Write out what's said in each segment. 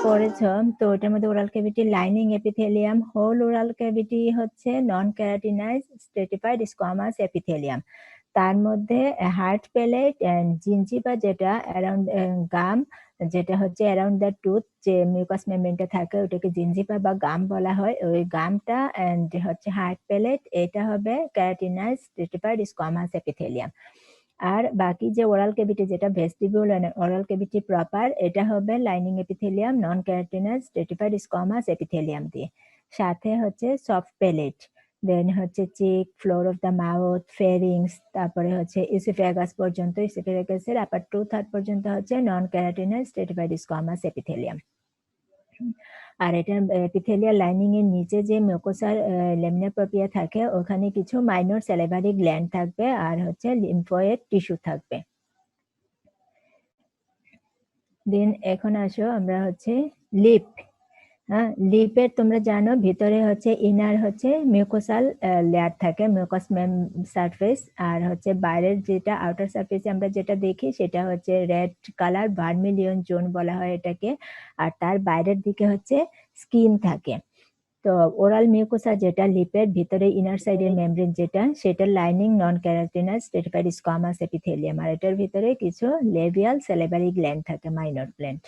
পড়েছো, তো ওটার মধ্যে oral cavity, lining epithelium, whole oral cavity হচ্ছে non keratinize stratified squamous epithelium. তার মধ্যে হার্ট প্যালেট এন্ড জিঞ্জিভা যেটা অ্যারাউন্ড গাম, যেটা হচ্ছে অ্যারাউন্ড দ্য টুথ যে মিউকাস মেমব্রেনটা থাকে ওটাকে জিঞ্জিভা বা গাম বলা হয়। ওই গামটা এন্ড হচ্ছে হার্ট প্যালেট, এটা হবে ক্যারাটিনাইজ স্ট্রেটিফাইড স্কোয়ামাস এপিথেলিয়াম। আর বাকি যে ওরাল ক্যাভিটি যেটা ভেস্টিবিউল ওরাল ক্যাভিটি প্রপার, এটা হবে lining epithelium non keratinize stratified squamous epithelium দিয়ে। সাথে হচ্ছে সফট প্যালেট, দেন হচ্ছে cheek, floor of the mouth, pharynx, তারপরে হচ্ছে ইসোফেগাস পর্যন্ত, ইসোফেগাসের আপার 2/3 পর্যন্ত হচ্ছে non keratinize stratified squamous epithelium. আর এটার এপিথেলিয়াল লাইনিং এর নিচে যে মিউকোসার লেমিনার প্রপিয়া থাকে ওখানে কিছু মাইনর স্যালিভারি গ্ল্যান্ড থাকবে আর হচ্ছে লিম্ফোয়েড টিস্যু থাকবে। দেন এখন আসো আমরা হচ্ছে লিপ। হ্যাঁ, লিপের তোমরা জানো ভিতরে হচ্ছে ইনার হচ্ছে মিউকোসাল লেয়ার থাকে, মিউকাস সারফেস, আর হচ্ছে বাইরের যেটা আউটার সারফেসে আমরা যেটা দেখি সেটা হচ্ছে রেড কালার ভার্মিলিয়ন জোন বলা হয় এটাকে। আর তার বাইরের দিকে হচ্ছে স্কিন থাকে। তো ওরাল মিউকোসা যেটা লিপের ভিতরে ইনার সাইডের মেমব্রেন যেটা, সেটার লাইনিং নন ক্যারাটিনাইজ স্ট্রেটিফাইড স্কোয়ামাস এপিথেলিয়াম। আর এটার ভিতরে কিছু লেভিয়াল স্যালিভারি গ্ল্যান্ড থাকে, মাইনর গ্ল্যান্ড।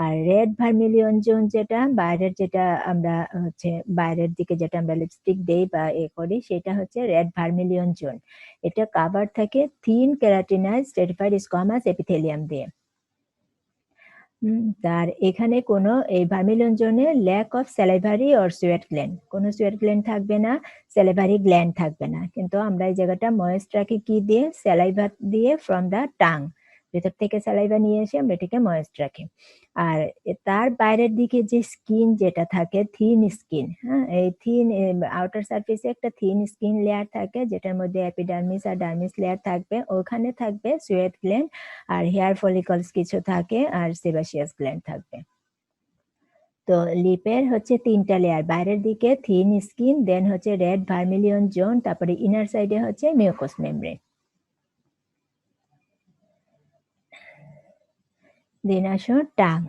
আর রেড ভার্মিলিয়ন জোন যেটা বাইরের, যেটা আমরা হচ্ছে বাইরের দিকে যেটা আমরা লিপস্টিক দেই বা এ করি, সেটা হচ্ছে রেড ভার্মিলিয়ন জোন। এটা কাভার থাকে thin keratinize stratified squamous epithelium দিয়ে। তার এখানে কোনো এই ভার্মিলিয়ন জোনে lack of salivary or sweat gland, কোনো সুয়েট গ্ল্যান্ড থাকবে না, স্যালিভারি গ্ল্যান্ড থাকবে না। কিন্তু আমরা এই জায়গাটা ময়েস্ট রাখি কি দিয়ে? স্যালাইভা দিয়ে, ফ্রম দ্য টাং, ভেতর থেকে স্যালাইভা নিয়ে এসে আমরা এটাকে ময়েস্ট রাখি। আর তার বাইরের দিকে যে স্কিন যেটা থাকে, থিন স্কিন, হ্যাঁ, এই থিন আউটার সারফেসে একটা থিন স্কিন লেয়ার থাকে যেটার মধ্যে এপিডার্মিস আর ডার্মিস লেয়ার থাকবে, ওখানে থাকবে সুয়েট গ্ল্যান্ড আর হেয়ার ফলিকলস কিছু থাকে আর সেবাসিয়াস গ্ল্যান্ড থাকবে। তো লিপের হচ্ছে 3টা লেয়ার, বাইরের দিকে থিন স্কিন, দেন হচ্ছে রেড ভার্মিলিয়ন জোন, তারপরে ইনার সাইডে হচ্ছে মিউকোস মেমব্রেন। দেন আসো টাং।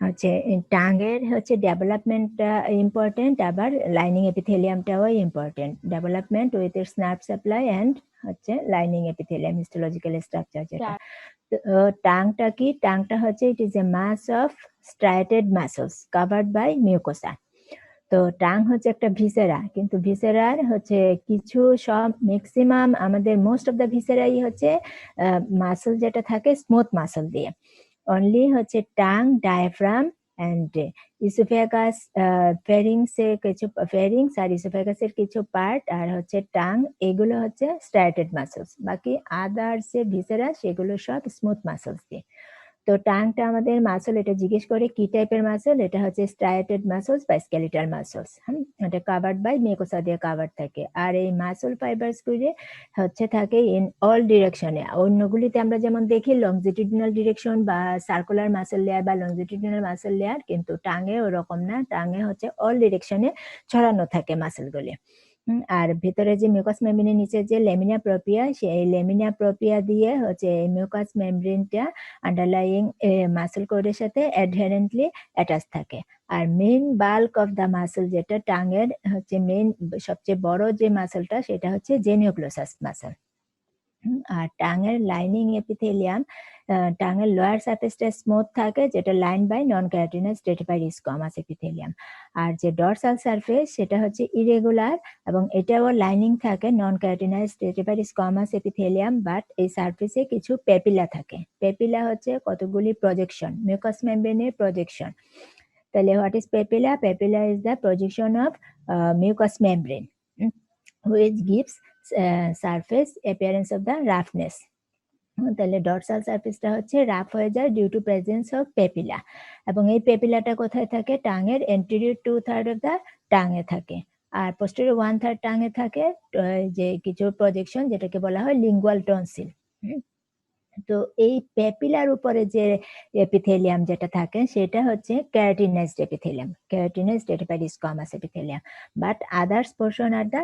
হচ্ছে টাঙের হচ্ছে ডেভেলপমেন্টটা ইম্পর্টেন্ট, আবার লাইনিং এপিথেলিয়ামটাও important. Development with its nerve supply and হচ্ছে লাইনিং এপিথেলিয়াম হিস্টোলজিক্যাল স্ট্রাকচার যেটা। টাংটা কি? টাংটা হচ্ছে it is a mass of striated muscles covered by mucosa. তো টাং হচ্ছে একটা ভিসেরা, কিন্তু ভিসেরার হচ্ছে কিছু সব ম্যাক্সিমাম আমাদের মোস্ট অফ দ্য ভিসেরাই হচ্ছে মাসল যেটা থাকে স্মুথ মাসল দিয়ে। অনলি হচ্ছে tongue, diaphragm and oesophagus, pharynx এর কিছু ফেরিংস আর ইসোফেগাসের কিছু পার্ট আর হচ্ছে টাং, এগুলো হচ্ছে স্ট্রাইটেড মাসলস। বাকি আদার্স যে ভিসেরা সেগুলো সব স্মুথ মাসলস দিয়ে। তো টাংটা আমাদের মাসল, এটা জিজ্ঞেস করে কি টাইপের মাসল, এটা হচ্ছে স্ট্রাইটেড মাসলস বা স্কেলিটাল মাসলস। এটা কাভার্ড বাই মিউকোসা দিয়ে কাভার থাকে। আর এই মাসল ফাইবারস গুলি হচ্ছে থাকে ইন অল ডিরেকশনে। অন্যগুলিতে আমরা যেমন দেখি লংজিটিউডিনাল ডিরেকশন বা সার্কুলার মাসল লেয়ার বা লংজিটিউডিনাল মাসল লেয়ার, কিন্তু টাঙে ওরকম না, টাঙে হচ্ছে অল ডিরেকশনে ছড়ানো থাকে মাসলগুলি। আর ভিতরে যে মিউকাস মেমব্রেনের নিচে যে লেমিনা প্রোপিয়া, সেই লেমিনা প্রোপিয়া দিয়ে হচ্ছে মিউকাস মেমব্রেনটা আন্ডারলাইং মাসল কোডের সাথে অ্যাডহেরেন্টলি অ্যাটাচ থাকে। আর main bulk of the muscle যেটা টাঙের হচ্ছে মেইন সবচেয়ে বড় যে মাসলটা, সেটা হচ্ছে জেনিওগ্লোসাস মাসল। আর টাঙের লাইনিং এপিথেলিয়াম, টাঙের লোয়ার সারফেসটা স্মুথ থাকে যেটা line by non keratinize stratified squamous epithelium. আর যে ডরসাল সারফেস সেটা হচ্ছে ইরেগুলার এবং এটাও লাইনিং থাকে non keratinize stratified squamous epithelium, but এই সারফেসে কিছু পেপিলা থাকে। পেপিলা হচ্ছে কতগুলি প্রজেকশন, মিউকাস মেমব্রেনের প্রজেকশন। তাহলে what is papilla? Papilla is the projection of mucous membrane which gives surface appearance of the roughness. তাহলে ডরসাল সারফেসটা হচ্ছে রাফ হয়ে যায় due to presence of papilla, এবং এই পেপিলাটা কোথায় থাকে? টাঙের এন্টেরিয়র 2/3 অফ দ্য টাঙে থাকে, আর পোস্টেরিয়র 1/3 টাঙে থাকে যে কিছু প্রজেকশন যেটাকে বলা হয় লিঙ্গুয়াল টনসিল। তো এই পেপিলার উপরে যে এপিথেলিয়াম যেটা থাকে সেটা হচ্ছে keratinized epithelium, keratinized stratified squamous epithelium, but others portion are the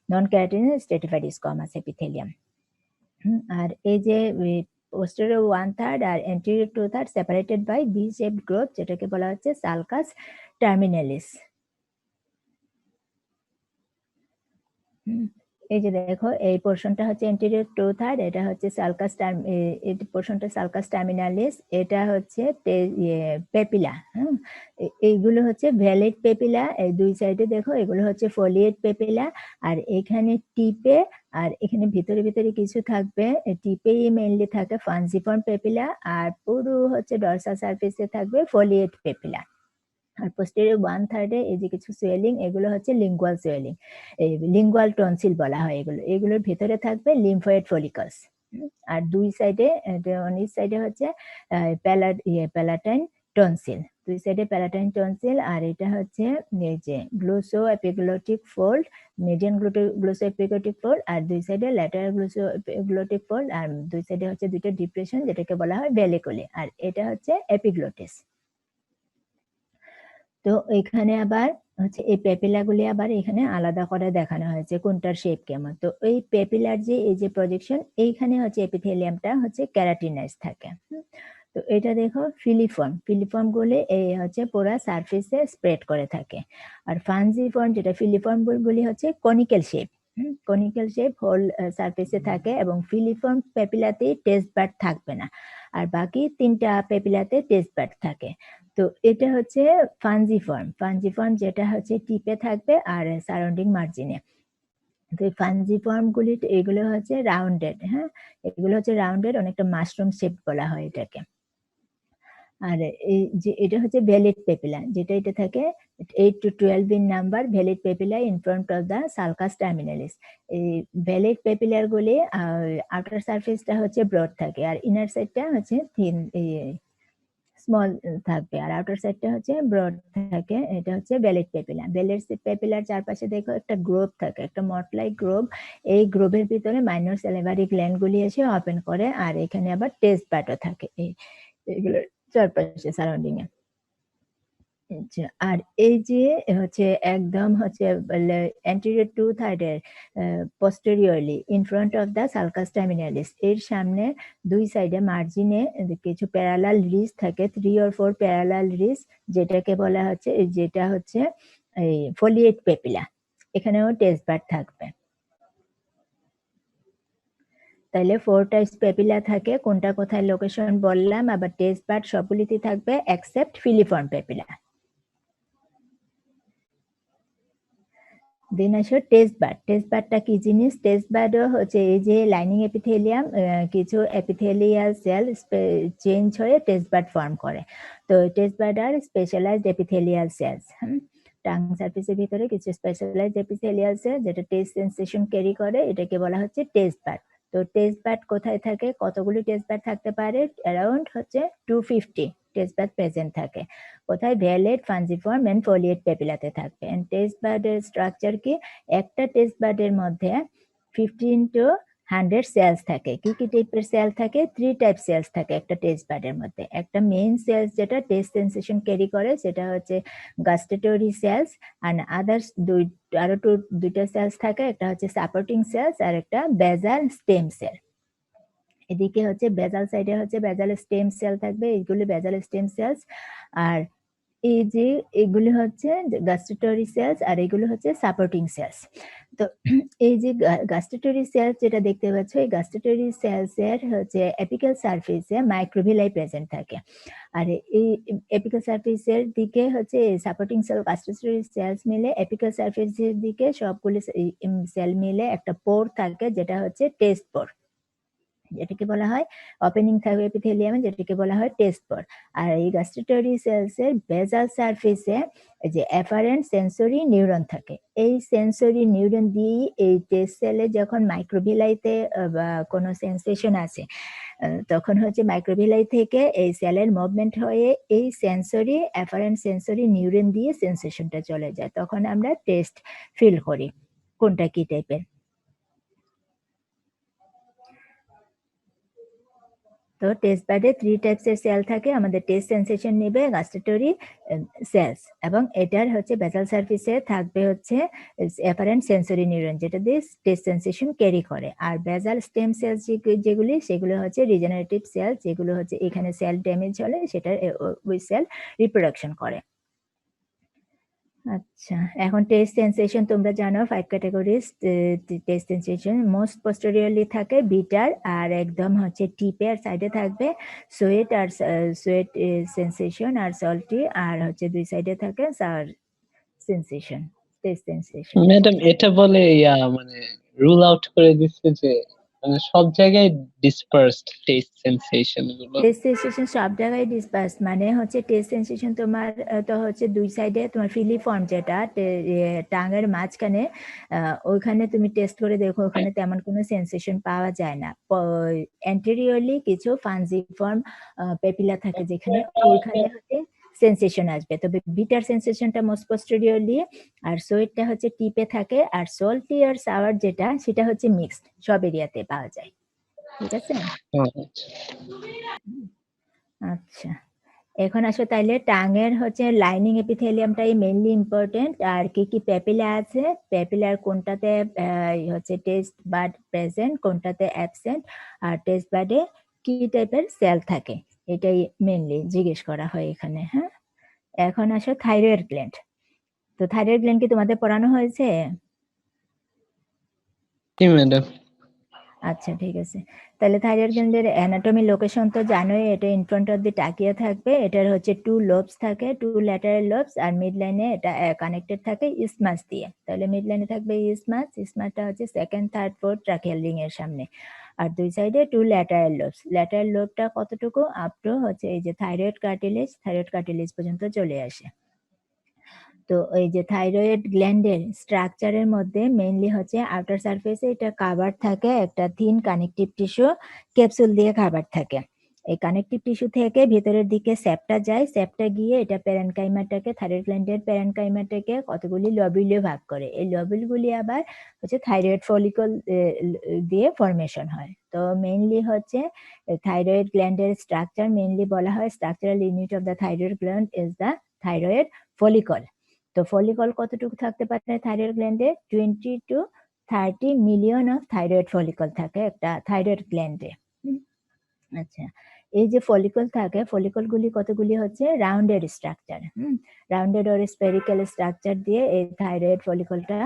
non keratinized stratified squamous epithelium. আর এই যে posterior 1/3 R anterior 2/3 separated by V-shaped growth, যেটাকে বলা হচ্ছে sulcus terminalis। এই যে দেখো এই পোর্শনটা হচ্ছে anterior 2/3, এটা হচ্ছে এই পোর্শনটা সালকাস টার্মিনালিস, এটা হচ্ছে পেপিলা। এইগুলো হচ্ছে ভ্যালিড পেপিলা। এই দুই সাইডে দেখো এগুলো হচ্ছে ফোলিয়েট পেপিলা। আর এখানে টিপে আর এখানে ভিতরে ভিতরে কিছু থাকবে, টিপেই মেইনলি থাকে ফানজিফর্ম পেপিলা, আর পুরো হচ্ছে ডরসাল সারফেসে থাকবে ফোলিয়েট পেপিলা। আর পোস্টেরিয়র 1/3 এই যে কিছু সোয়েলিং, এগুলো হচ্ছে লিঙ্গুয়াল সোয়েলিং, এই লিঙ্গুয়াল টনসিল বলা হয় এগুলো। এগুলোর ভেতরে থাকবে লিম্ফয়েড ফলিকলস। আর দুই সাইডে নিচ সাইডে হচ্ছে প্যালাটাইন টনসিল, দুই সাইডে প্যালাটাইন টনসিল। আর এটা হচ্ছে এই যে গ্লোসো এপিগ্লোটিক ফোল্ড, মিডিয়ান গ্লোসো এপিগ্লোটিক ফোল্ড, আর দুই সাইডে ল্যাটারাল গ্লোসো এপিগ্লোটিক ফোল্ড, আর দুই সাইডে হচ্ছে দুইটা ডিপ্রেশন যেটাকে বলা হয় ভেলিকুলি, আর এটা হচ্ছে এপিগ্লোটিস। তো এখানে আবার হচ্ছে এই পেপিলাগুলি আবার এখানে আলাদা করে দেখানো হয়েছে কোনটার শেপ কেমন। তো এই পেপিলার যে এই যে প্রজেকশন, এইখানে হচ্ছে এপিথেলিয়ামটা হচ্ছে ক্যারাটিনাইজ থাকে। তো এটা দেখো ফিলিফর্ম গুলি এই হচ্ছে পুরা সারফেসে স্প্রেড করে থাকে। আর ফানজিফর্ম যেটা ফিলিফর্ম গুলি হচ্ছে কনিক্যাল শেপ হোল সারফেসে থাকে, এবং ফিলিফর্ম পেপিলাতে টেস্ট বাড থাকবে না, আর বাকি তিনটা পেপিলাতে টেস্ট বাড থাকে। তো এটা হচ্ছে ফানজিফর্ম যেটা হচ্ছে টিপে থাকবে আর সারাউন্ডিং মার্জিনে। তো এই ফানজিফর্ম গুলি এগুলো হচ্ছে রাউন্ডেড, এগুলো হচ্ছে রাউন্ডেড, অনেকটা মাশরুম শেপ বলা হয় এটাকে। আর এই যে এটা হচ্ছে ভ্যালিড পেপিলা, যেটা এটা থাকে 8 to 12 in number vallate papilla in front of the sulcus terminalis. এই ভ্যালিড পেপিলার গুলি আউটার সারফেসটা হচ্ছে ব্রড থাকে, আর ইনার সাইডটা হচ্ছে থিন স্মল থাকবে, আর আউটার সাইডটা হচ্ছে ব্রড থাকে। এটা হচ্ছে ভ্যালিড পেপিলার চারপাশে দেখো একটা গ্রোভ থাকে, একটা মটলাইক গ্রোভ। এই গ্রোভের ভিতরে মাইনর স্যালিভারি গ্ল্যান্ড গুলি এসে ওপেন করে, আর এখানে আবার টেস্ট বাডও থাকে এইগুলোর চারপাশে সারাউন্ডিং এ। আচ্ছা, আর এই যে হচ্ছে একদম হচ্ছে anterior 2/3 এর posteriorly in front of the sulcus terminalis, এর সামনে দুই সাইডে মার্জিনে কিছু প্যারালাল রিজ থাকে, 3 or 4 প্যারালাল রিজ, যেটাকে বলা হচ্ছে যেটা হচ্ছে এই ফোলিয়েট পেপিলা। এখানেও টেস্ট বাড থাকবে। তাহলে 4 টাইপস পেপিলা থাকে, কোনটা কোথায় লোকেশন বললাম, আবার টেস্ট বাড সবগুলিতে থাকবে এক্সেপ্ট ফিলিফর্ম পেপিলা। দেন আসো টেস্ট বাডটা কি জিনিস? টেস্ট বাডও হচ্ছে এই যে লাইনিং এপিথেলিয়াম, কিছু এপিথেলিয়াল সেল চেঞ্জ হয়ে টেস্ট বাড ফর্ম করে। তো টেস্ট বাড আর স্পেশালাইজড এপিথেলিয়াল সেলস। টাং সারফেসের ভিতরে কিছু স্পেশালাইজড এপিথেলিয়াল সেল যেটা টেস্ট সেন্সেশন ক্যারি করে, এটাকে বলা হচ্ছে টেস্ট বাড। তো টেস্ট বাড কোথায় থাকে, কতগুলি টেস্ট বাড থাকতে পারে? অ্যারাউন্ড হচ্ছে 250 টেস্ট বাড প্রেজেন্ট থাকে। কোথায়? ভ্যালিড, ফানজিফর্ম এন্ড ফোলিয়েট পেপিলাতে থাকবে। এন্ড টেস্ট বাডের স্ট্রাকচার কি? একটা টেস্ট বাডের মধ্যে 15 to 100 সেলস থাকে। কি কি টাইপের সেল থাকে? 3 টাইপ সেলস থাকে একটা টেস্ট বাডের মধ্যে। একটা মেইন সেলস যেটা টেস্ট সেন্সেশন ক্যারি করে, সেটা হচ্ছে গাস্টেটরি সেলস, আর আদার্স আরো দুইটা সেলস থাকে, একটা হচ্ছে সাপোর্টিং সেলস আর একটা বেজাল স্টেম সেল। এদিকে হচ্ছে বেজাল সাইডে হচ্ছে বেজাল স্টেম সেল থাকবে, এইগুলো বেজাল স্টেম সেলস। আর এই যে এগুলো হচ্ছে গাস্টেটরি সেলস, আর এগুলো হচ্ছে সাপোর্টিং সেলস। তো এই যে গাস্টেটরি সেলস যেটা দেখতে পাচ্ছ, এই গাস্টেটরি সেলস এর হচ্ছে এপিক্যাল সারফেসে মাইক্রোভিলাই প্রেজেন্ট থাকে। আর এই এপিক্যাল সারফেসের দিকে হচ্ছে সাপোর্টিং সেল, গাস্টেটরি সেলস মিলে এপিক্যাল সারফেসের দিকে সবগুলো সেল মিলে একটা পোর থাকে, যেটা হচ্ছে টেস্ট পোর, যেটাকে বলা হয় ওপেনিং থাকবে এপিথেলিয়ামে, যেটাকে বলা হয় টেস্ট পোর। আর এই গাস্ট্রেটরি সেলসের বেজাল সারফেসে যে এফারেন্ট সেন্সরি নিউরন থাকে, এই সেন্সরি নিউরন দিয়েই এই টেস্ট সেলে যখন মাইক্রোভিলাইতে বা কোনো সেন্সেশন আছে, তখন হচ্ছে মাইক্রোভিলাই থেকে এই সেলের মুভমেন্ট হয়ে এই সেন্সরি এফারেন্ট সেন্সরি নিউরন দিয়ে সেন্সেশনটা চলে যায়, তখন আমরা টেস্ট ফিল করি কোনটা কি টাইপের। তো টেস্ট বাডে 3 টাইপসের সেল থাকে, আমাদের টেস্ট সেন্সেশন নেবে গাস্টেটরি সেলস, এবং এটার হচ্ছে বেসাল সারফেসে থাকবে হচ্ছে অ্যাপারেন্ট সেন্সরি নিউরন, যেটা দিয়ে টেস্ট সেন্সেশন ক্যারি করে। আর বেসাল স্টেম সেলস যেগুলি, সেগুলো হচ্ছে রিজেনারেটিভ সেল, যেগুলো হচ্ছে এখানে সেল ড্যামেজ হলে সেটা ওই সেল রিপ্রোডাকশন করে। আচ্ছা, এখন টেস্ট সেন্সেশন তোমরা জানো 5 categories taste sensation. Most posteriorly থাকে বিটার, আর একদম হচ্ছে টিপে আর সাইডে থাকবে সুয়েট, আর সুয়েট সেন্সেশন আর সল্টি, আর হচ্ছে দুই সাইডে থাকে সার সেন্সেশন, টেস্ট সেন্সেশন। ম্যাডাম এটা বলে মানে রুল আউট করে দিচ্ছে যে মানে সব জায়গায় ডিসপার্সড টেস্ট সেন্সেশন গুলো। টেস্ট সেন্সেশন সব জায়গায় ডিসপার্স, মানে হচ্ছে টেস্ট সেন্সেশন তোমার তো হচ্ছে দুই সাইডে তোমার ফিলিফর্ম, যেটা টাঙের মাঝখানে, ওইখানে তুমি টেস্ট করে দেখো, ওখানে তেমন কোনো সেন্সেশন পাওয়া যায় না। অ্যান্টেরিয়রলি কিছু ফানজিফর্ম পেপিলা থাকে যেখানে, ওইখানে হচ্ছে সেন্সেশন আসবে। তবে বিটার সেন্সেশনটা মোস্ট পোস্টেরিয়রলি, আর সোয়েটটা হচ্ছে টিপে থাকে, আর সল্টি আর সাওয়ার যেটা, সেটা হচ্ছে মিক্সড, সব এরিয়াতে পাওয়া যায়। ঠিক আছে? আচ্ছা, এখন আসো তাইলে টাঙের হচ্ছে লাইনিং এপিথেলিয়ামটাই মেইনলি ইম্পর্টেন্ট। আর কি কি পেপিলা আছে, পেপিলার কোনটাতে হচ্ছে টেস্ট বাড প্রেজেন্ট, কোনটাতে অ্যাবসেন্ট, আর টেস্ট বাডে কি টাইপের সেল থাকে, এটাই মেইনলি জিজ্ঞেস করা হয় এখানে। হ্যাঁ, এখন আসো থাইরয়েড গ্ল্যান্ড। তো থাইরয়েড গ্ল্যান্ড কি তোমাদের পড়ানো হয়েছে? জি ম্যাডাম। আচ্ছা, ঠিক আছে। তাহলে থাইরয়েড গ্ল্যান্ডের অ্যানাটমি লোকেশন তো জানোই, এটা in front of the Takia থাকবে। এটার হচ্ছে 2 লোবস থাকে, 2 ল্যাটারাল লোবস, আর মিড লাইনে এটা কানেক্টেড থাকে ইসমাস দিয়ে। তাহলে মিড লাইনে থাকবে ইসমাস, ইসমাসটা হচ্ছে second, third, fourth tracheal ring এর সামনে। আর দুই সাইডে 2 ল্যাটারাল লোবস। ল্যাটারাল লোবটা কতটুকু? আপ টু হচ্ছে এই যে থাইরয়েড কার্টিলেজ পর্যন্ত চলে আসে। তো এই যে থাইরয়েড গ্ল্যান্ডের স্ট্রাকচারের মধ্যে মেইনলি হচ্ছে আউটার সারফেসে এটা কাভার থাকে একটা থিন কানেকটিভ টিস্যু ক্যাপসুল দিয়ে কাভার থাকে। এই কানেকটিভ টিস্যু থেকে ভেতরের দিকে সেপ্টা যায়, সেপ্টা গিয়ে এটা প্যারেনকাইমাটাকে, থাইরয়েড গ্ল্যান্ডের প্যারেনকাইমাটাকে কতগুলি লবিউলে ভাগ করে। এই লবিউলগুলি আবার হচ্ছে থাইরয়েড ফলিকল দিয়ে ফরমেশন হয়। তো মেইনলি হচ্ছে থাইরয়েড গ্ল্যান্ডের স্ট্রাকচার মেইনলি বলা হয় structural unit of the thyroid gland is the thyroid follicle. তো ফলিকল কতটুকু থাকতে পারে থাইরয়েড গ্ল্যান্ডে? 20 to 30 million of thyroid follicle থাকে একটা থাইরয়েড গ্ল্যান্ডে। আচ্ছা, এই যে ফলিকল থাকে, ফলিকলগুলি কতগুলি হচ্ছে rounded structure, rounded or spherical structure দিয়ে এই থাইরয়েড ফলিকলটা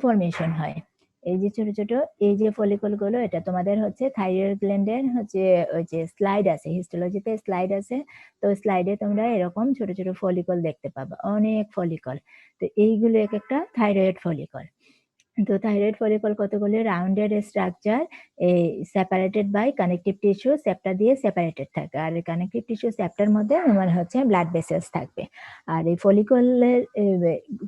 ফরমেশন হয়। এই যে ছোট ছোট এই যে ফলিকল গুলো, এটা তোমাদের হচ্ছে থাইরয়েড গ্ল্যান্ডের হচ্ছে ওই যে স্লাইড আছে, হিস্টোলজিতে স্লাইড আছে, তো স্লাইডে তোমরা এরকম ছোট ছোট ফলিকল দেখতে পাবে, অনেক ফলিকল। তো এইগুলো এক একটা থাইরয়েড ফলিকল। তো থাইরয়েড ফলিকল কতগুলো rounded structure, separated by connective tissue, septa দিয়ে সেপারেটেড থাকে। আর কানেকটিভ টিস্যু সেপ্টার মধ্যে মানে হচ্ছে ব্লাড ভেসেলস থাকবে। আর এই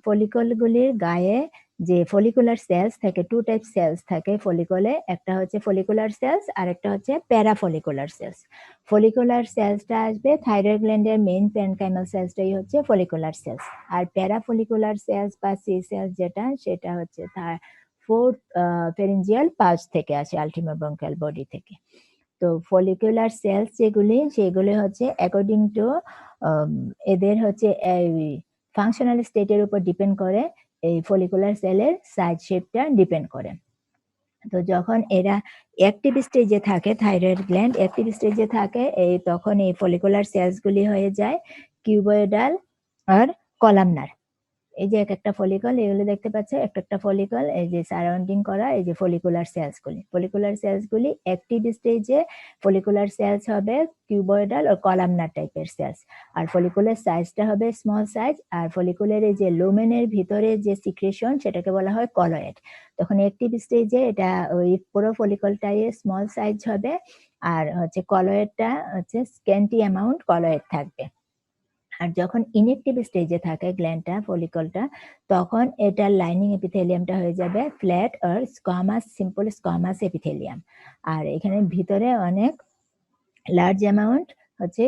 ফলিকলগুলির গায়ে যে ফলিকুলার সেলস থাকে, 2 টাইপ সেলস থাকে ফলিকলে, একটা হচ্ছে ফলিকুলার সেলস আর একটা হচ্ছে প্যারাফলিকুলার সেলস। ফলিকুলার সেলসটা আসবে থাইরয়েড গ্ল্যান্ডের মেইন প্যারেনকাইমাল সেলসটাই হচ্ছে ফলিকুলার সেলস। আর প্যারাফলিকুলার সেলস বা সি সেলস যেটা, সেটা হচ্ছে ফোর্থ ফেরেঞ্জিয়াল পাউচ থেকে আসে, আলটিমোব্রঙ্কিয়াল বডি থেকে। তো ফলিকুলার সেলস যেগুলি, সেগুলি হচ্ছে অ্যাকর্ডিং টু এদের হচ্ছে ফাংশনাল স্টেটের উপর ডিপেন্ড করে, এই ফলিকুলার সেলের সাইজ শেপটা ডিপেন্ড করে। তো যখন এরা অ্যাক্টিভ স্টেজে থাকে, থাইরয়েড গ্ল্যান্ড অ্যাক্টিভ স্টেজে থাকে, এই তখন এই ফলিকুলার সেলসগুলি হয়ে যায় কিউবয়েডাল আর কলামনার। এই যে এক একটা ফলিকল, এগুলো দেখতে পাচ্ছ, একটা একটা ফলিকল, এই যে সারাউন্ডিং করা এই যে ফলিকুলার সেলসগুলি। ফলিকুলার সেলসগুলি অ্যাক্টিভ স্টেজে ফলিকুলার সেলস হবে কিউবয়েডাল ও কলামনার টাইপের সেলস। আর ফলিকুলার সাইজটা হবে স্মল সাইজ। আর ফলিকুলার এই যে লুমেনের ভিতরে যে সিক্রেশন, সেটাকে বলা হয় কলয়েড। তখন অ্যাক্টিভ স্টেজে এটা ওই পুরো ফলিকলটাই স্মল সাইজ হবে, আর হচ্ছে কলয়েডটা হচ্ছে স্ক্যান্টি অ্যামাউন্ট কলয়েড থাকবে। আর যখন ইনএক্টিভ স্টেজে থাকে গ্ল্যান্ডটা, ফলিকলটা, তখন এটার লাইনিং এপিথেলিয়ামটা হয়ে যাবে ফ্ল্যাট আর স্কোয়ামাস, সিম্পল স্কোয়ামাস এপিথেলিয়াম। আর এখানে ভিতরে অনেক লার্জ অ্যামাউন্ট হচ্ছে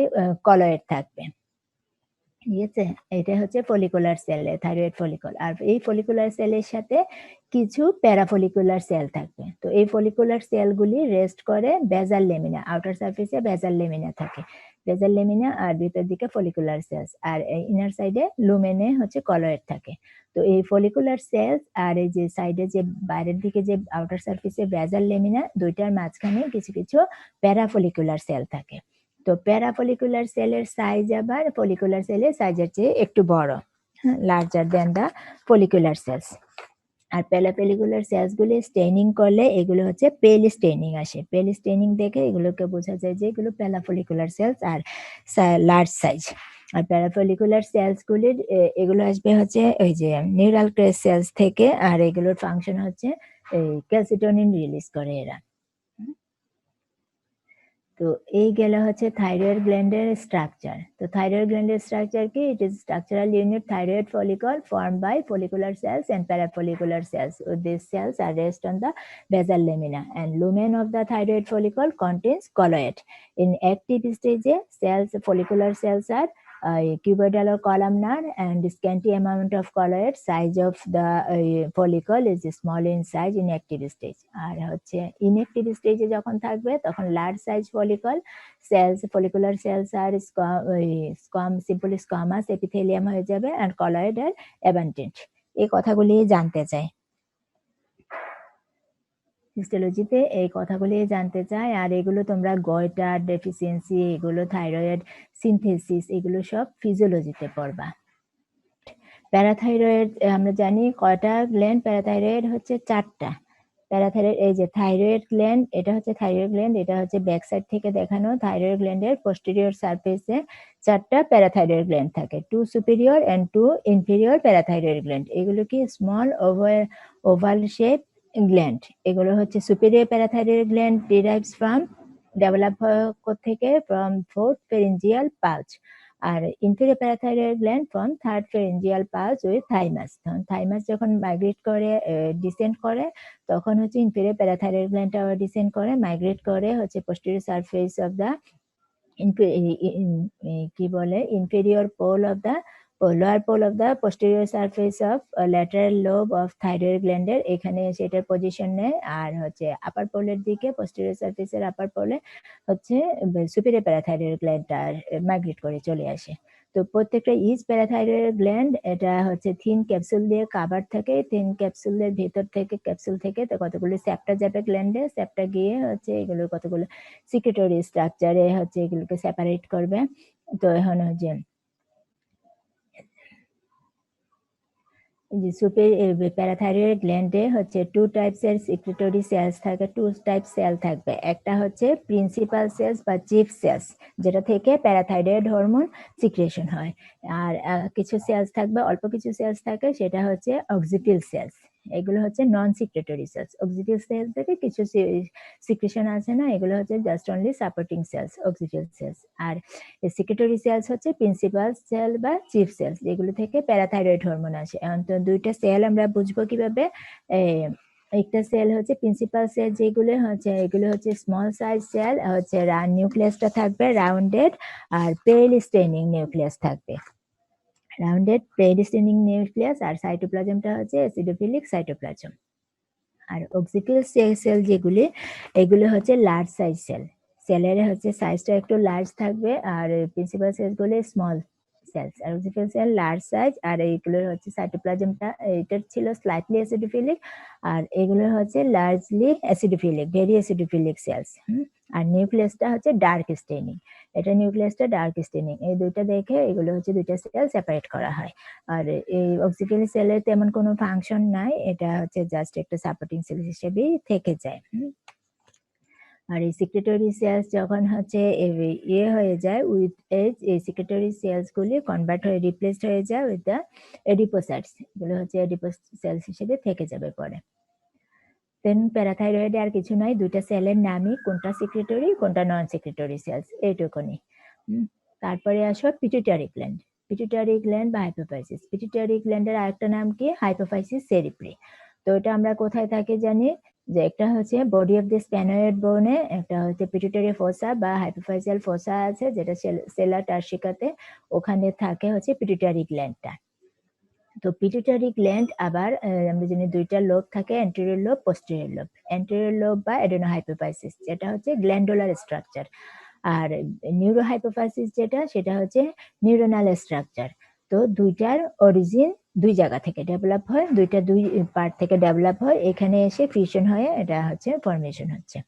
কলয়েড থাকবে। ঠিক আছে, এটা হচ্ছে ফলিকুলার সেল, থাইরয়েড ফলিকল। আর এই ফলিকুলার সেলের সাথে কিছু প্যারাফলিকুলার সেল থাকবে। তো এই ফলিকুলার সেলগুলি রেস্ট করে বেজাল লেমিনা, আউটার সারফেসে বেজাল লেমিনা থাকে, বেজাল লেমিনা আর ভিতর দিকে ফলিকুলার সেলস, আর ইনার সাইডে লুমেনে হচ্ছে কলয়েড থাকে। তো এই ফলিকুলার সেলস আর এই যে সাইডে যে বাইরের দিকে যে আউটার সারফেসে বেজাল লেমিনা, দুইটার মাঝখানে কিছু কিছু প্যারাফলিকুলার সেল থাকে। তো প্যারাফলিকুলার সেলের সাইজ আবার ফলিকুলার সেলের সাইজের চেয়ে একটু বড়, larger than the follicular cells. আর প্যারাফলিকুলার সেলসগুলি স্টেনিং করলে এগুলো হচ্ছে পেল স্টেনিং আসে। পেল স্টেনিং দেখে এগুলোকে বোঝা যায় যে এগুলো প্যারাফলিকুলার সেলস আর লার্জ সাইজ। আর প্যারাফলিকুলার সেলসগুলির এগুলো আসবে হচ্ছে ওই যে নিউরাল ক্রেস সেলস থেকে, আর এগুলোর ফাংশন হচ্ছে এই ক্যালসিটোনিন রিলিজ করে এরা। তো এই গেল হচ্ছে থাইরয়েড গ্ল্যান্ডের স্ট্রাকচার। তো থাইরয়েড গ্ল্যান্ডের স্ট্রাকচার কি? It is structural unit thyroid follicle formed by follicular cells and parafollicular cells. These cells are rest on the basal lamina, and lumen of the thyroid follicle contains colloid. In active stage, cells, follicular cells are cuboidal or columnar, and scanty amount of colloid. Size of the follicle is small in size in active stage. আর হচ্ছে inactive stage যখন থাকবে তখন large size follicle cells, follicular cells are simple squamous epithelium হয়ে যাবে, and colloid are abundant. এই কথাগুলি জানতে চাই, হিস্টোলজিতে এই কথাগুলি জানতে চাই। আর এগুলো তোমরা গয়টার ডেফিসিয়েন্সি, এগুলো থাইরয়েড সিনথেসিস, এগুলো সব ফিজিওলজিতে পড়বা। প্যারাথাইরয়েড আমরা জানি কয়টা গ্ল্যান্ড, প্যারাথাইরয়েড হচ্ছে 4টা। প্যারাথাইরয়েড, এই যে থাইরয়েড গ্ল্যান্ড, এটা হচ্ছে থাইরয়েড গ্ল্যান্ড, এটা হচ্ছে ব্যাক সাইড থেকে দেখানো। থাইরয়েড গ্ল্যান্ডের পোস্টেরিয়র সারফেসে 4টা প্যারাথাইরয়েড গ্ল্যান্ড থাকে, 2 superior and 2 inferior parathyroid gland. এগুলো কি স্মল ওভাল শেপ গ্ল্যান্ড। এগুলো হচ্ছে superior parathyroid gland derives from, develop থেকে ফ্রম 4th pharyngeal pulse, আর inferior parathyroid gland from 3rd pharyngeal pulse with thymus. তখন থাইমাস যখন migrate করে, ডিসেন্ড করে, তখন হচ্ছে ইনফেরিয়র প্যারাথাইরয়েড গ্ল্যান্ডটা ডিসেন্ড করে, মাইগ্রেট করে হচ্ছে পোস্টেরিয়র সারফেস অফ দ্য কি বলে inferior pole of the lower pole of the posterior surface of lateral lobe of thyroid গ্ল্যান্ডের এখানে সেটার পজিশন নেয়। আর হচ্ছে আপার পোলের দিকে, পোস্টেরিয়র সারফেসের আপার পোলে হচ্ছে সুপিরিয়র প্যারাথাইরয়েড গ্ল্যান্ডটা মাইগ্রেট করে চলে আসে। তো প্রত্যেকটা ইচ প্যারাথাইরয়েড গ্ল্যান্ড এটা হচ্ছে থিন ক্যাপসুল দিয়ে কাভার থাকে। থিন ক্যাপসুলের ভেতর থেকে, ক্যাপসুল থেকে তো কতগুলো স্যাপ্টা যাবে গ্ল্যান্ডে, স্যাপ্টা গিয়ে হচ্ছে এগুলো কতগুলো সিক্রেটরি স্ট্রাকচারে হচ্ছে এগুলোকে সেপারেট করবে। তো এখন হচ্ছে প্যারাথাইরয়েড গ্ল্যান্ডে হচ্ছে 2 টাইপসের সিক্রেটরি সেলস থাকে, 2 টাইপ সেল থাকবে। একটা হচ্ছে প্রিন্সিপাল সেলস বা চিফ সেলস, যেটা থেকে প্যারাথাইরয়েড হরমোন সিক্রেশন হয়। আর কিছু সেলস থাকবে, অল্প কিছু সেলস থাকে, সেটা হচ্ছে অক্সিপিল সেলস। এগুলো হচ্ছে non secretory cells. Oxyphil cells থেকে কিছু সিক্রেশন আছে না, এগুলো হচ্ছে just only supporting cells, oxyphil cells. আর সিক্রেটরি সেলস হচ্ছে প্রিন্সিপাল সেল বা চিফ সেলস, যেগুলো থেকে প্যারাথাইরয়েড হরমোন আসে। এখন তো দুইটা সেল আমরা বুঝবো কিভাবে। একটা সেল হচ্ছে প্রিন্সিপাল সেল, যেগুলো হচ্ছে এগুলো হচ্ছে স্মল সাইজ সেল, হচ্ছে নিউক্লিয়াসটা থাকবে রাউন্ডেড, আর পেল স্টেনিং নিউক্লিয়াস থাকবে, রাউন্ডেড পেল স্টেনিং নিউক্লিয়াস। আর সাইটোপ্লাজমটা হচ্ছে অ্যাসিডোফিলিক সাইটোপ্লাজম। আর অক্সিপিল সেল যেগুলি, এগুলো হচ্ছে লার্জ সাইজ সেল, সেলের হচ্ছে সাইজটা একটু লার্জ থাকবে। আর প্রিন্সিপাল সেলগুলো স্মল সেলস, আর অক্সিপিল সেল লার্জ সাইজ। আর এইগুলোর হচ্ছে সাইটোপ্লাজমটা, এটা ছিল স্লাইটলি অ্যাসিডোফিলিক, আর এগুলো হচ্ছে লার্জলি অ্যাসিডোফিলিক, ভেরি অ্যাসিডোফিলিক সেলস। আর নিউক্লিয়াসটা হচ্ছে ডার্ক স্টেনিং, এটা নিউক্লিয়াসটা ডার্ক স্টেনিং। এই দুইটা দেখে এগুলো হচ্ছে দুইটা সেল সেপারেট করা হয়। আর এই অক্সিপিল সেলের তেমন কোনো ফাংশন নাই, এটা হচ্ছে জাস্ট একটা সাপোর্টিং সেল হিসেবেই থেকে যায়। আর এই সিক্রেটরি সেলস যখন হচ্ছে ইয়ে হয়ে যায় উইথ এজ, এই সিক্রেটরি সেলস গুলি কনভার্ট হয়ে রিপ্লেসড হয়ে যায় উইথ দ্য এডিপোসাইটস, এগুলো হচ্ছে এডিপোস সেলস হিসেবে থেকে যাবে পরে। দেন প্যারাথাইরয়েডে আর কিছু নয়, দুইটা সেলের নামই, কোনটা সিক্রেটরি কোনটা নন সিক্রেটরি সেলস, এইটুকুনি। তারপরে আসো পিটুইটারি গ্ল্যান্ড। পিটুইটারি গ্ল্যান্ড বা হাইপোফাইসিস। পিটুইটারি গ্ল্যান্ডের আরেকটা নাম কি? হাইপোফাইসিস সেরিব্রি। তো এটা আমরা কোথায় থাকে জানি? যে একটা হচ্ছে বডি অফ দি স্প্যানোয়েড বোনে একটা হচ্ছে পিটুইটারি ফোসা বা হাইপোফাইজিয়াল ফোসা আছে, যেটা সেলা টার্সিকাতে, ওখানে থাকে হচ্ছে পিটুইটারি গ্ল্যান্ডটা। তো পিটুইটারি গ্ল্যান্ড আবার আমরা জানি দুইটা লোব থাকে, anterior lobe, posterior lobe. Anterior lobe বা অ্যাডেনোহাইপোফাইসিস যেটা হচ্ছে গ্ল্যান্ডুলার স্ট্রাকচার, আর নিউরোহাইপোফাইসিস যেটা সেটা হচ্ছে নিউরোনাল স্ট্রাকচার। তো দুইটার অরিজিন দুই জায়গা থেকে ডেভেলপ হয়, দুইটা দুই পার্ট থেকে ডেভেলপ হয়, এখানে এসে ফিউশন হয়ে এটা হচ্ছে ফর্মেশন হচ্ছে।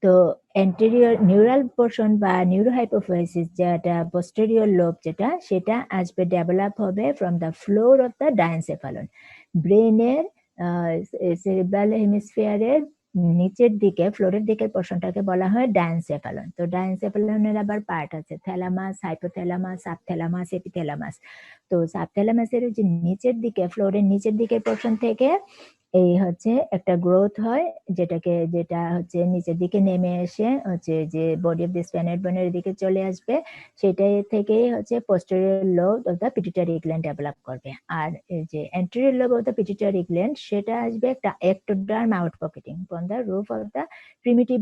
তো অ্যান্টেরিয়র নিউরাল পোর্শন বা নিউরোহাইপোফাইসিস যেটা পোস্টেরিয়র লোব যেটা, সেটা আসবে ডেভেলপ হবে from the floor of the diencephalon, ব্রেনের সেরিব্রাল হেমিস্ফিয়ারের নিচের দিকে, ফ্লোরের দিকের পোর্শনটাকে বলা হয় ডায়ানসেফালন। তো ডায়ানসেফালনের আবার পার্ট আছে, থ্যালামাস, হাইপোথ্যালামাস, সাবথ্যালামাস, এপিথ্যালামাস। তো সাবথ্যালামাসের যে নিচের দিকে, ফ্লোরের নিচের দিকের পোর্শন থেকে এই হচ্ছে একটা গ্রোথ হয়, যেটা হচ্ছে নিচের দিকে নেমে এসে হচ্ছে যে বডি অফ দি স্প্যানোয়েড বোনের দিকে চলে আসবে, সেটাই থেকেই হচ্ছে posterior lobe of the pituitary gland develop করবে। আর এই যে anterior lobe of the pituitary gland, সেটা আসবে একটা ectoderm out pocketing from the roof of the primitive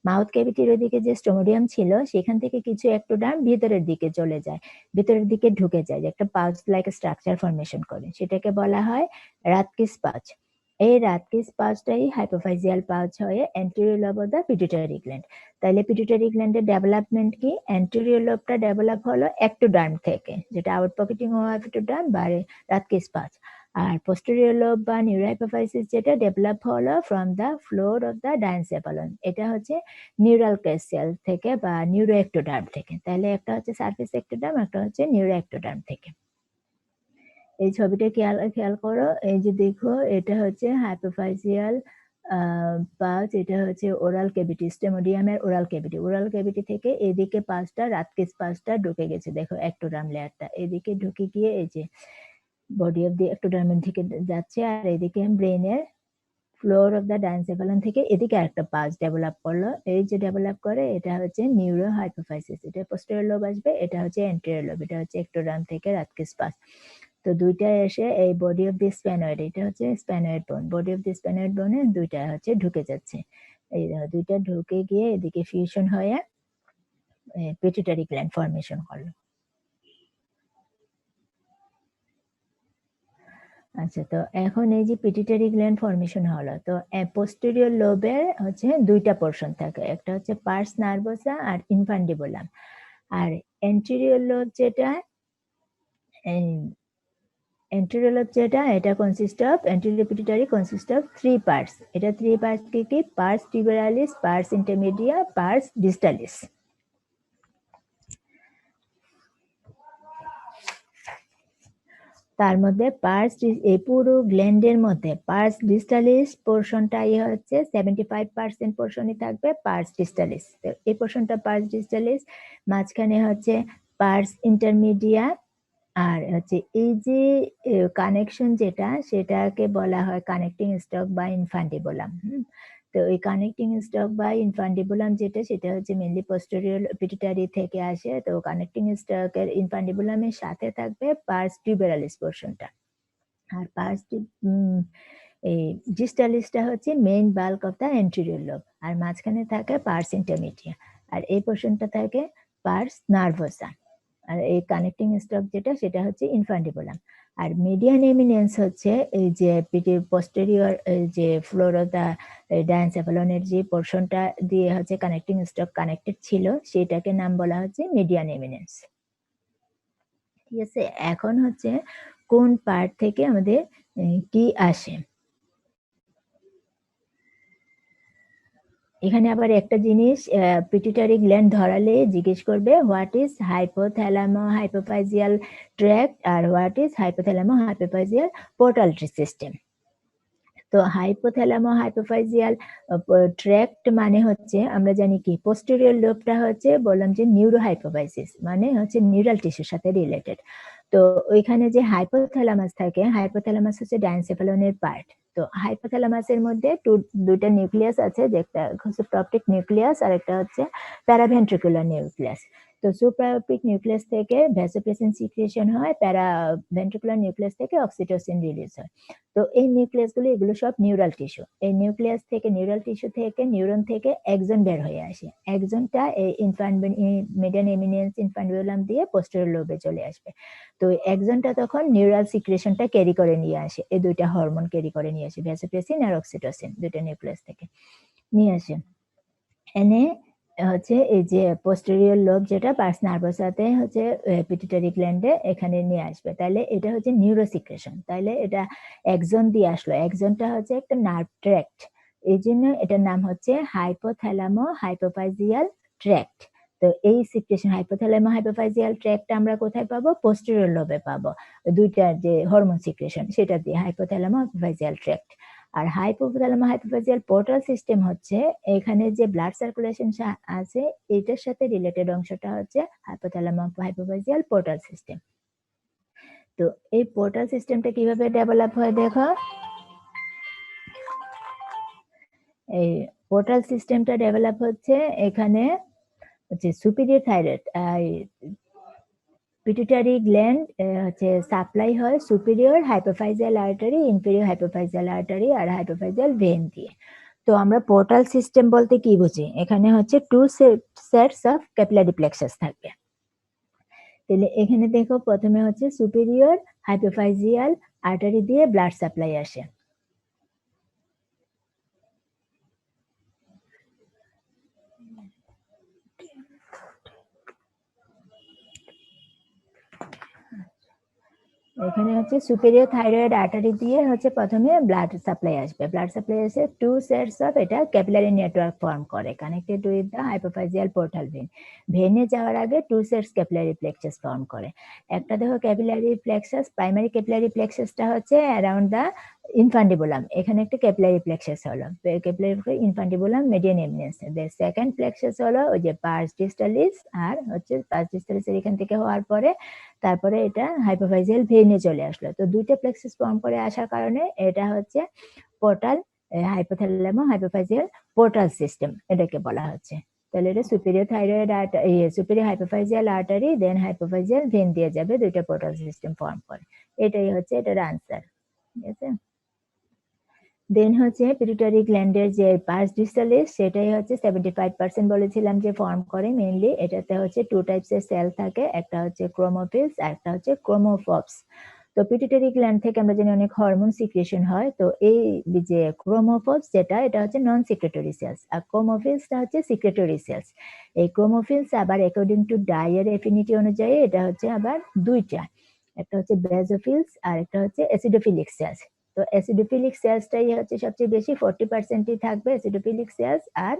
mouth ক্যাভিটির ওদিকে যে স্টোমোডিয়াম ছিল, সেখান থেকে কিছু এক্টোডার্ম ভিতরের দিকে চলে যায়, ভিতরের দিকে ঢুকে যায়, যে একটা পাউচ লাইক স্ট্রাকচার ফর্মেশন করে, সেটাকে বলা হয় রাথকিস পাউচ। এই রাথকিস পাউচটাই হাইপোফাইজিয়াল পাউচ হয়ে anterior lobe of the pituitary gland. তাহলে পিটুইটারি গ্ল্যান্ডের ডেভেলপমেন্ট কি? অ্যান্টেরিয়র লোবটা ডেভেলপ হলো এক্টোডার্ম থেকে, যেটা আউট পকেটিং হওয়া এক্টোডার্ম বা রাথকিস পাউচ। আর পোস্টেরিয়র লোব বা নিউরোহাইপোফাইসিস যেটা ডেভেলপ হলো from the floor of the diencephalon, এটা হচ্ছে নিউরাল ক্যাসিয়াল থেকে বা নিউরো এক্টোডার্ম থেকে। তাহলে একটা হচ্ছে সারফেস এক্টোডার্ম, একটা হচ্ছে নিউরো এক্টোডার্ম থেকে। এই ছবিটা খেয়াল করো, এই যে দেখো, এটা হচ্ছে হাইপোফাইজিয়াল পাউচ, এটা হচ্ছে ওরাল ক্যাভিটি, স্টেমোডিয়ামের ওরাল ক্যাভিটি থেকে এদিকে পাঁচটা রাথকিস পাঁচটা ঢুকে গেছে, দেখো এক্টোডার্ম লেয়ারটা এদিকে ঢুকে গিয়ে এই যে বডি অফ দি এক্টোডার্মের দিকে যাচ্ছে, আর এদিকে ব্রেনের ফ্লোর অফ দ্য ডায়ানসেফালন থেকে এদিকে আরেকটা পাঁচ ডেভেলপ করলো। এই যে ডেভেলপ করে, এটা হচ্ছে নিউরো হাইপোফাইসিস, এটা পোস্টেরিয়র লোব আসবে, এটা হচ্ছে অ্যান্টেরিয়র লোব, এটা হচ্ছে এক্টোডার্ম থেকে রাথকিস পাঁচ। তো দুইটা এসে এই বডি অফ দি স্প্যানোয়েড, এটা হচ্ছে স্প্যানোয়েড বোন, বডি অফ দি স্প্যানোয়েড বোনে দুইটা হচ্ছে ঢুকে যাচ্ছে, এই দুইটা ঢুকে গিয়ে এদিকে ফিউশন হয়ে পিটুইটারি গ্ল্যান্ড ফর্মেশন করলো। আচ্ছা, তো এখন এই যে পিটুইটারি গ্ল্যান্ড ফর্মেশন হলো, তো পোস্টেরিয়র লোবের হচ্ছে দুইটা পোর্শন থাকে, একটা হচ্ছে পার্স নার্ভোসা আর ইনফান্ডিবুলাম। আর অ্যান্টেরিয়র লোব যেটা, এটা consist of, anterior pituitary consist of three parts. এটা থ্রি পার্টস কি? Pars tuberalis, pars intermedia, pars distalis. তার মধ্যে এই পুরো গ্ল্যান্ডের মধ্যে পার্স ডিস্টালিস পোর্শনটাই হচ্ছে 75% পোর্শনই থাকবে পার্স ডিস্টালিস। এই পোর্শনটা পার্স ডিস্টালিস, মাঝখানে হচ্ছে পার্স ইন্টারমিডিয়া, আর হচ্ছে এই যে কানেকশন যেটা, সেটাকে বলা হয় কানেক্টিং স্টক বা ইনফান্ডিবুলাম। তো এই কানেক্টিং স্টক বা ইনফান্ডিবুলাম যেটা, সেটা হচ্ছে মেনলি পোস্টেরিয়র পিটুইটারি থেকে আসে। তো কানেক্টিং স্টকের ইনফান্ডিবুলামের সাথে থাকবে পার্স টিউবেরালিস পোর্শনটা, আর পার্স এই ডিস্টালিসটা হচ্ছে main bulk of the anterior lobe, আর মাঝখানে থাকে পার্স ইন্টারমিডিয়া, আর এই পোর্শনটা থাকে পার্স নার্ভোসা। আর এই কানেক্টিং স্টক যেটা, সেটা হচ্ছে ইনফান্ডিবুলাম। আর মিডিয়ান এমিনেন্স হচ্ছে এই যে পোস্টেরিয়র যে ফ্লোর অফ দ্য ডায়ানসেফালনের যে পোর্শনটা দিয়ে হচ্ছে কানেক্টিং স্টক কানেক্টেড ছিল, সেটাকে নাম বলা হচ্ছে মিডিয়ান এমিনেন্স। ঠিক আছে, এখন হচ্ছে কোন পার্ট থেকে আমাদের কি আসে। এখানে আবার একটা জিনিস, পিটুইটারি গ্ল্যান্ড ধরালে জিজ্ঞেস করবে what is hypothalamo hypophyseal tract আর what is hypothalamo hypophyseal portal system. তো হাইপোথ্যালামো হাইপোফাইজিয়াল ট্র্যাক্ট মানে হচ্ছে, আমরা জানি কি পোস্টেরিয়র লোবটা হচ্ছে, বললাম যে নিউরো হাইপোফাইসিস মানে হচ্ছে নিউরাল টিস্যুর সাথে রিলেটেড। তো ওইখানে যে হাইপোথ্যালামাস থাকে, হাইপোথ্যালামাস হচ্ছে ডায়ানসেফালনের পার্ট। তো হাইপোথ্যালামাসের মধ্যে দুইটা নিউক্লিয়াস আছে, যে একটা হচ্ছে প্রপটিক নিউক্লিয়াস আর একটা হচ্ছে প্যারাভেন্ট্রিকুলার নিউক্লিয়াস। তো সুপ্রাওরটিক নিউক্লিয়াস থেকে ভ্যাসোপ্রেসিন সিক্রিয়েশন হয়, প্যারাভেন্ট্রিকুলার নিউক্লিয়াস থেকে অক্সিটোসিন রিলিজ হয়। তো এই নিউক্লিয়াসগুলো এগুলো সব নিউরাল টিস্যু। এই নিউক্লিয়াস থেকে নিউরাল টিস্যু থেকে নিউরন থেকে এক্সন বের হয়ে আসে। এক্সনটা এই মিডিয়ান এমিনেন্স ইনফান্ডিবুলাম দিয়ে পোস্টেরিয়র লোবে চলে আসবে। তো এক্সনটা তখন নিউরাল সিক্রেশনটা ক্যারি করে নিয়ে আসে, এই দুইটা হরমোন ক্যারি করে নিয়ে আসে, ভ্যাসোপ্রেসিন আর অক্সিটোসিন দুইটা নিউক্লিয়াস থেকে নিয়ে আসে। এনে হচ্ছে এই যে পোস্টেরিয়র লোব যেটা পার্স নার্ভাসাতে হচ্ছে পিটুইটারি গ্ল্যান্ডে এখানে নিয়ে আসবে, তাহলে এটা হচ্ছে নিউরোসিক্রেশন। তাহলে এটা এক্সন দিয়ে আসলো, এক্সনটা হচ্ছে একটা নার্ভ ট্র্যাক্ট, এই জন্য এটার নাম হচ্ছে হাইপোথ্যালামো হাইপোফাইজিয়াল ট্র্যাক্ট। তো এই সিক্রেশন হাইপোথ্যালামো হাইপোফাইজিয়াল ট্র্যাক্টটা আমরা কোথায় পাবো? পোস্টেরিয়র লোবে পাবো, দুইটা যে হরমোন সিক্রেশন সেটা দিয়ে হাইপোথ্যালামো হাইপোফাইজিয়াল ট্র্যাক্ট। আর হাইপোথ্যালামো হাইপোফাইজিয়াল পোর্টাল সিস্টেম হচ্ছে এখানে যে ব্লাড সার্কুলেশন আছে এটার সাথে রিলেটেড অংশটা হচ্ছে হাইপোথ্যালামো হাইপোফাইজিয়াল পোর্টাল সিস্টেম। তো এই পোর্টাল সিস্টেমটা কিভাবে ডেভেলপ হয় দেখো, এই পোর্টাল সিস্টেমটা ডেভেলপ হচ্ছে এখানে হচ্ছে সুপিরিয়র থাইরয়েড পিটুইটারি গ্ল্যান্ড হচ্ছে সাপ্লাই হয় superior hypophyseal artery, inferior hypophyseal artery আর হাইপোফাইজিয়াল ভেন দিয়ে। তো আমরা পোর্টাল সিস্টেম বলতে কি বুঝি? এখানে হচ্ছে two sets of capillary plexus থাকবে। তাহলে এখানে দেখো প্রথমে হচ্ছে সুপিরিয়র হাইপোফাইজিয়াল আর্টারি দিয়ে ব্লাড সাপ্লাই আসে, এখানে হচ্ছে সুপিরিয়র থাইরয়েড আর্টারি দিয়ে হচ্ছে প্রথমে ব্লাড সাপ্লাই আসবে, ব্লাড সাপ্লাই এসে টু সেটস অফ এটা ক্যাপিলারি নেটওয়ার্ক ফর্ম করে connected with the hypophyseal portal vein. ভেনে যাওয়ার আগে two sets capillary plexus form করে। একটা দেখো ক্যাপিলারি প্লেক্সাস, প্রাইমারি ক্যাপিলারি প্লেক্সাসটা হচ্ছে অ্যারাউন্ড দ্য ইনফান্ডিবুলাম, এখানে একটা ক্যাপিলারি প্লেক্সাস হলো, capillary infundibulum median eminence. Second plexus হলো ওই যে পার্স ডিস্টালিস, আর হচ্ছে পার্স ডিস্টালিসের এখান থেকে হওয়ার পরে তারপরে এটা হাইপোফাইজিয়াল ভেনে চলে আসলো। তো দুইটা প্লেক্সাস ফর্ম করে আসার কারণে এটা হচ্ছে portal hypothalamo hypophyseal portal system এটাকে বলা হচ্ছে। তাহলে এটা superior thyroid superior hypophyseal artery then hypophyseal vein দিয়ে যাবে, দুইটা পোর্টাল সিস্টেম ফর্ম করে। এটাই হচ্ছে এটার আনসার, ঠিক আছে। দেন হচ্ছে পিটুইটারি গ্ল্যান্ডের যে পার্স ডিস্টালিস সেটাই হচ্ছে 75% বলেছিলাম যে ফর্ম করে মেইনলি। এটাতে হচ্ছে টু টাইপসের সেল থাকে, একটা হচ্ছে ক্রোমোফিলস আর একটা হচ্ছে ক্রোমোফোবস। তো পিটুইটারি গ্ল্যান্ড থেকে আমরা জানি অনেক হরমোন সিক্রেশন হয়, তো এই যে ক্রোমোফোবস যেটা এটা হচ্ছে নন সিক্রেটরি সেলস, আর ক্রোমোফিলসটা হচ্ছে সিক্রেটরি সেলস। এই ক্রোমোফিলস আবার অ্যাকর্ডিং টু ডাইয়ের এফিনিটি অনুযায়ী এটা হচ্ছে আবার দুইটা, একটা হচ্ছে বেসোফিলস আর একটা হচ্ছে অ্যাসিডোফিলিক সেলস। তো অ্যাসিডোফিলিক সেলসটাই হচ্ছে সবচেয়ে বেশি, 40%ই থাকবে অ্যাসিডোফিলিক সেলস আর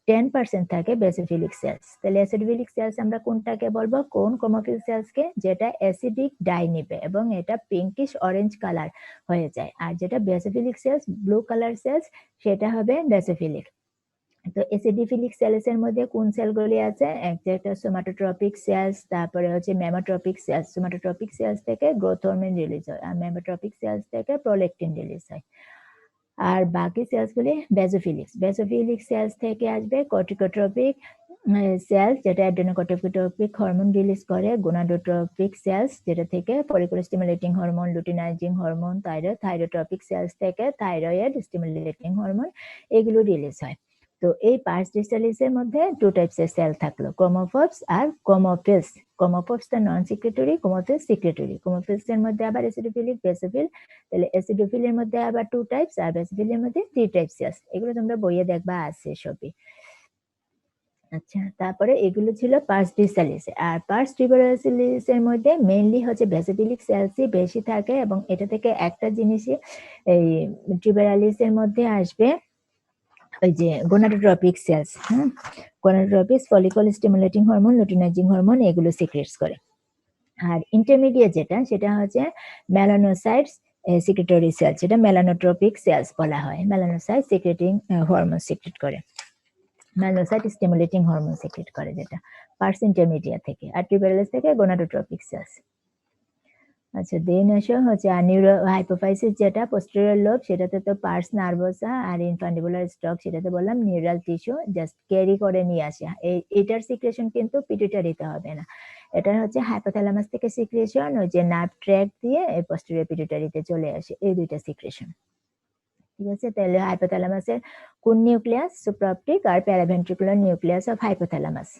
10% থাকে বেসোফিলিক সেলস। তাহলে অ্যাসিডোফিলিক সেলস আমরা কোনটাকে বলবো, কোন ক্রোমোফিল সেলসকে? যেটা অ্যাসিডিক ডাই নিবে এবং এটা পিঙ্কিশ অরেঞ্জ কালার হয়ে যায়, আর যেটা basophilic cells blue colour cells সেটা হবে বেসোফিলিক। তো অ্যাসিডোফিলিক সেলসের মধ্যে কোন সেলগুলি আছে? একটা সোমাটোট্রপিক সেলস, তারপরে হচ্ছে মেমোট্রপিক সেলস। সোমাটোট্রপিক সেলস থেকে গ্রোথ হরমোন রিলিজ হয় আর মেমোট্রপিক সেলস থেকে প্রোল্যাকটিন রিলিজ হয়। আর বাকি সেলসগুলি বেসোফিলিক সেলস থেকে আসবে কর্টিকোট্রপিক সেলস, যেটা অ্যাডেনোকর্টিকোট্রপিক হরমোন রিলিজ করে, গোনাডোট্রপিক সেলস যেটা থেকে follicular stimulating hormone, luteinizing hormone, thyrotropic cells থেকে থাইরয়েড স্টিমুলেটিং হরমোন, এগুলো রিলিজ হয়। তো এই পার্স ডিস্টালিসের মধ্যে টু টাইপসের সেল থাকলো, ক্রোমোফোবস আর ক্রোমোফিলস। ক্রোমোফোবসটা নন সিক্রেটরি, ক্রোমোফিলস সিক্রেটরি। ক্রোমোফিলসের মধ্যে আবার অ্যাসিডোফিলিক, বেসোফিল। তাহলে অ্যাসিডোফিলের মধ্যে আবার টু টাইপস আর বেসোফিলের মধ্যে থ্রি টাইপস আছে, এগুলো তোমরা বইয়ে দেখবা আছে সবই। আচ্ছা, তারপরে এগুলো ছিল পার্স ডিস্টালিস। আর পার্স টিউবারালিসের মধ্যে মেইনলি হচ্ছে বেসোফিলিক সেলসই বেশি থাকে, এবং এটা থেকে একটা জিনিসই এই টিউবারালিসের মধ্যে আসবে, ওই যে gonadotropic cells. Gonadotropic follicle stimulating hormone, luteinizing hormone এগুলো সিক্রেটস করে। আর ইন্টারমিডিয়েট যেটা সেটা হচ্ছে মেলানোসাইটস সিক্রেটরি সেলস, যেটা মেলানোট্রপিক সেলস বলা হয়। মেলানোসাইট সিক্রেটিং হরমোন সিক্রেট করে, মেলানোসাইট স্টিমুলেটিং হরমোন সিক্রেট করে, যেটা পার্স ইন্টারমিডিয়েট থেকে। আর টিউবারালিস থেকে গোনাডোট্রপিক সেলস। আচ্ছা দেন আসো হচ্ছে নিউরো হাইপোফাইসিস যেটা পোস্টেরিয়র লোব সেটাতে তো পার্স নার্ভোসা আর ইনফান্ডিবুলার স্টক সেটাতে বললাম নিউরাল টিস্যু জাস্ট ক্যারি করে নিয়ে আসে এটার সিক্রেশন কিন্তু পিটুইটারিতে হবে না, এটা হচ্ছে হাইপোথ্যালামাস থেকে সিক্রেশন ওই যে নার্ভ ট্র্যাক দিয়ে এই পোস্টেরিয়র পিটুইটারিতে চলে আসে, এই দুইটা সিক্রেশন। ঠিক আছে, তাহলে হাইপোথ্যালামাসের কোন নিউক্লিয়াস? সুপ্রাঅপটিক আর paraventricular nucleus of hypothalamus.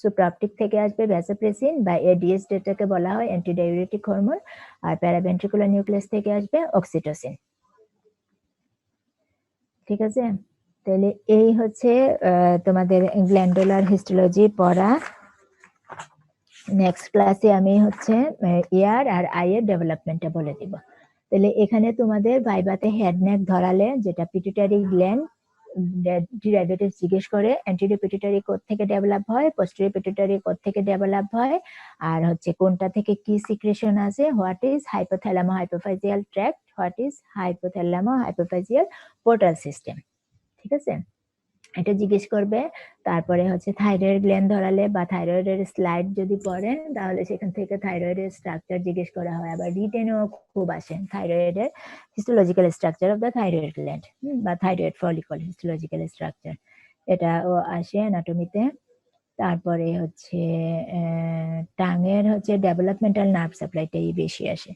Supraoptic থেকে আসবে ভ্যাসোপ্রেসিন বা এডিএস, যেটাকে বলা হয় অ্যান্টিডাইউরেটিক হরমোন, আর প্যারাভেন্ট্রিকুলার নিউক্লিয়াস থেকে আসবে অক্সিটোসিন। ঠিক আছে, তাহলে এই হচ্ছে তোমাদের গ্ল্যান্ডুলার হিস্টোলজি পড়া। নেক্সট ক্লাসে আমি হচ্ছে ইয়ার আর আইয়ের ডেভেলপমেন্টটা বলে দিব। তাহলে এখানে তোমাদের ভাইভাতে হেড নেক ধরালে যেটা পিটুইটারি গ্ল্যান্ড ডিরাইভেটিভ জিজ্ঞেস করে, অ্যান্টেরিয়র পিটুইটারি কোথ থেকে ডেভেলপ হয়, পোস্টেরিয়র পিটুইটারি কোথ থেকে ডেভেলপ হয়, আর হচ্ছে কোনটা থেকে কি সিক্রেশন আছে, what is hypothalamo hypophyseal tract, what is hypothalamo hypophyseal portal system. ঠিক আছে, এটা জিজ্ঞেস করবে। তারপরে হচ্ছে থাইরয়েড গ্ল্যান্ড ধরালে বা থাইরয়েডের স্লাইড যদি পড়েন তাহলে সেখান থেকে থাইরয়েডের স্ট্রাকচার জিজ্ঞেস করা হয়, আবার রিটেনও খুব আসে থাইরয়েডের histological structure of the thyroid gland বা থাইরয়েড ফলিকল হিস্টোলজিক্যাল স্ট্রাকচার, এটাও আসে অ্যানাটমিতে। তারপরে হচ্ছে টাঙের হচ্ছে ডেভেলপমেন্টাল নার্ভ সাপ্লাইটাই বেশি আসে।